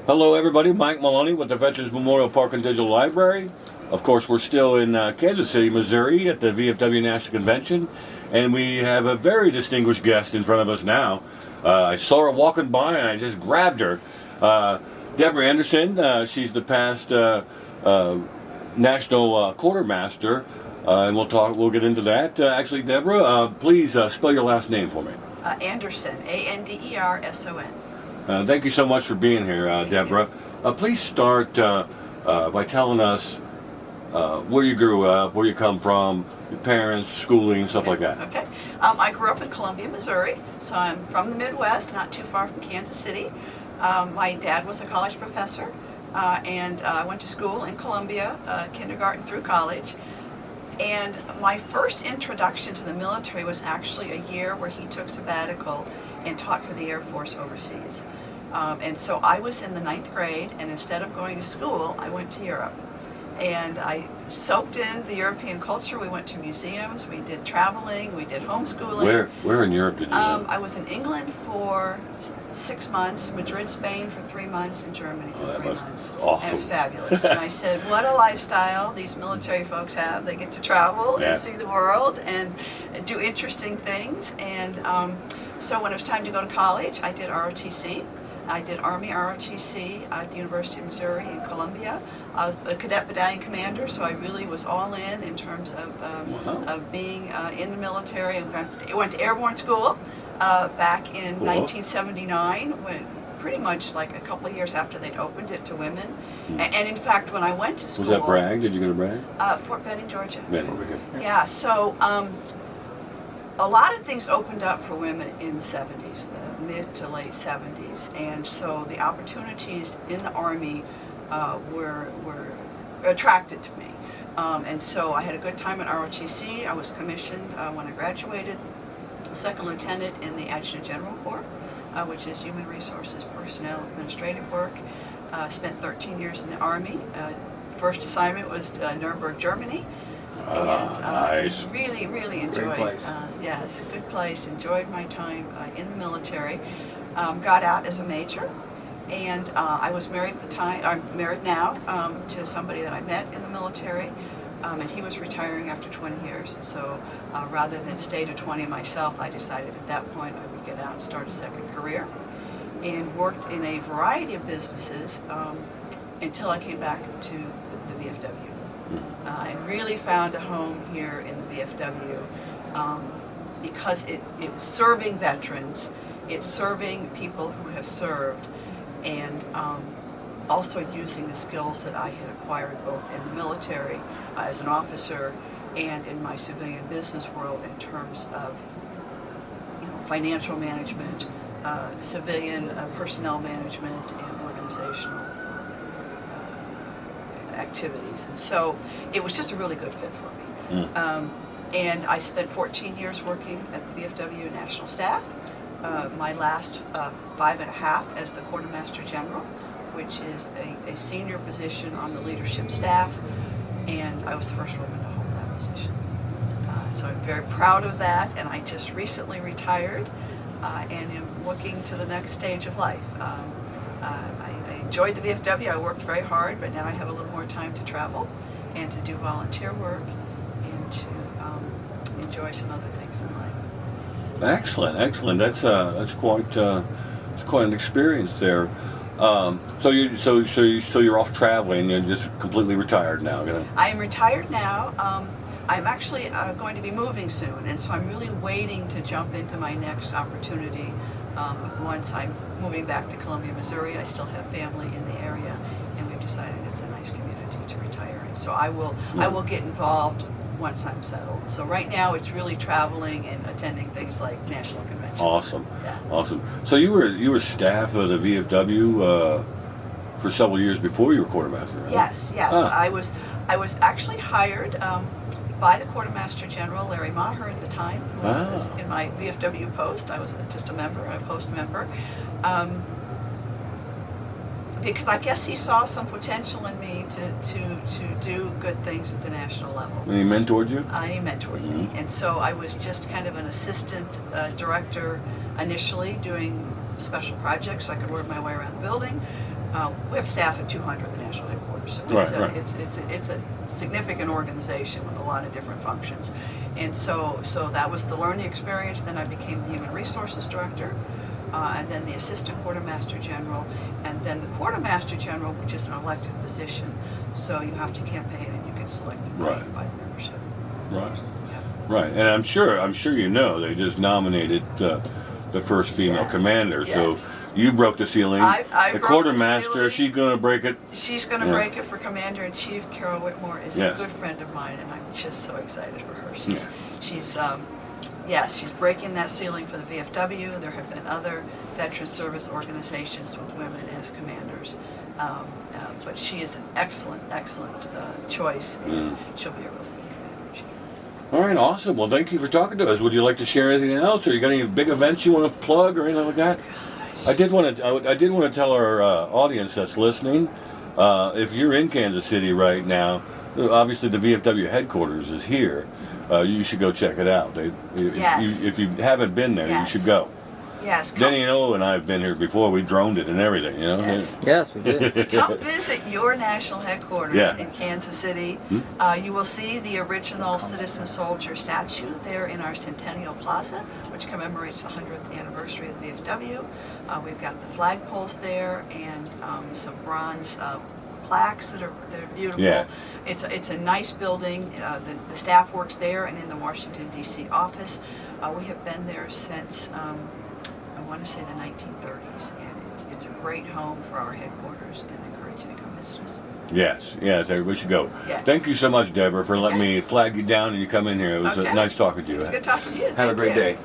Hello everybody, Mike Maloney with the Veterans Memorial Park and Digital Library. Of course, we're still in Kansas City, Missouri at the VFW National Convention, and we have a very distinguished guest in front of us now. I saw her walking by and I just grabbed her. Debra Anderson, she's the past National Quartermaster, and we'll get into that. Actually, Debra, please spell your last name for me. Anderson, Anderson. Thank you so much for being here, Debra. Please start by telling us where you grew up, where you come from, your parents, schooling, stuff like that. Okay. I grew up in Columbia, Missouri, so I'm from the Midwest, not too far from Kansas City. My dad was a college professor, and I went to school in Columbia, kindergarten through college. And my first introduction to the military was actually a year where he took sabbatical and taught for the Air Force overseas. And so I was in the 9th grade, and instead of going to school, I went to Europe. And I soaked in the European culture. We went to museums, we did traveling, we did homeschooling. Where in Europe did you live? I was in England for 6 months, Madrid, Spain for 3 months, and Germany for 3 months. Awesome. It was fabulous. And I said, what a lifestyle these military folks have. They get to travel and see the world and do interesting things. And so when it was time to go to college, I did ROTC. I did Army ROTC at the University of Missouri in Columbia. I was a cadet battalion commander, so I really was all in terms of being in the military. I went to airborne school back in 1979, when pretty much like a couple of years after they'd opened it to women. And in fact, when I went to school... Was that Bragg? Did you go to Bragg? Fort Benning, Georgia. Yeah, so a lot of things opened up for women in the 70s, the mid to late 70s. And so the opportunities in the Army were attracted to me. And so I had a good time at ROTC. I was commissioned when I graduated, second lieutenant in the Adjutant General Corps, which is Human Resources Personnel Administrative work. Spent 13 years in the Army. First assignment was Nuremberg, Germany. Nice. Really enjoyed. Yes, good place. Enjoyed my time in the military. Got out as a major, and I was married at the time. I'm married now to somebody that I met in the military, and he was retiring after 20 years. So rather than stay to 20 myself, I decided at that point I would get out and start a second career, and worked in a variety of businesses until I came back to the VFW. I really found a home here in the VFW because it's serving veterans, it's serving people who have served, and also using the skills that I had acquired both in the military as an officer and in my civilian business world in terms of financial management, civilian personnel management, and organizational activities. And so it was just a really good fit for me. And I spent 14 years working at the VFW National Staff. My last 5.5 as the Quartermaster General, which is a senior position on the leadership staff, and I was the first woman to hold that position. So I'm very proud of that, and I just recently retired and am looking to the next stage of life. I enjoyed the VFW. I worked very hard, but now I have a little more time to travel and to do volunteer work and to enjoy some other things in life. Excellent. That's quite an experience there. So you're off traveling. You're just completely retired now. I am retired now. I'm actually going to be moving soon, and so I'm really waiting to jump into my next opportunity. Once I'm moving back to Columbia, Missouri, I still have family in the area, and we've decided it's a nice community to retire in. So I will get involved once I'm settled. So right now it's really traveling and attending things like national conventions. Awesome. Yeah. Awesome. So you were staff of the VFW for several years before you were quartermaster, right? Yes. I was actually hired by the Quartermaster General, Larry Maher at the time, who was in my VFW post. I was just a post member. Because I guess he saw some potential in me to do good things at the national level. And he mentored you? He mentored me. And so I was just kind of an assistant director initially, doing special projects so I could work my way around the building. We have staff at 200 at the national headquarters, so it's a significant organization with a lot of different functions. And so that was the learning experience. Then I became the Human Resources Director, and then the Assistant Quartermaster General, and then the Quartermaster General, which is an elected position. So you have to campaign and you get selected by membership. Right. Right. And I'm sure you know they just nominated the first female commander. Yes. So you broke the ceiling. I the broke Quartermaster, the ceiling. she's going to break it. She's going to break it for Commander-in-Chief. Carol Whitmore is Yes. a good friend of mine, and I'm just so excited for her. She's breaking that ceiling for the VFW. There have been other veteran service organizations with women as commanders, but she is an excellent choice, and she'll be a really good commander-in-chief. All right, awesome. Well, thank you for talking to us. Would you like to share anything else, or you got any big events you want to plug, or anything like that? I did want to tell our audience that's listening, if you're in Kansas City right now, obviously the VFW headquarters is here. You should go check it out. If you haven't been there, you should go. Yes. Denny and I have been here before. We droned it and everything, you know. Yes, we did. Come visit your national headquarters in Kansas City. You will see the original citizen soldier statue there in our Centennial Plaza, which commemorates the 100th anniversary of the VFW. We've got the flagpoles there and some bronze plaques that are beautiful. Yeah. It's a nice building. The staff works there and in the Washington D.C. office. We have been there since I want to say the 1930s, and it's a great home for our headquarters, and I encourage you to come visit us. Yes, everybody should go. Yeah. Thank you so much, Debra, for letting me flag you down and you come in here. It was nice talking to you. It's good talking to you. Have a great day.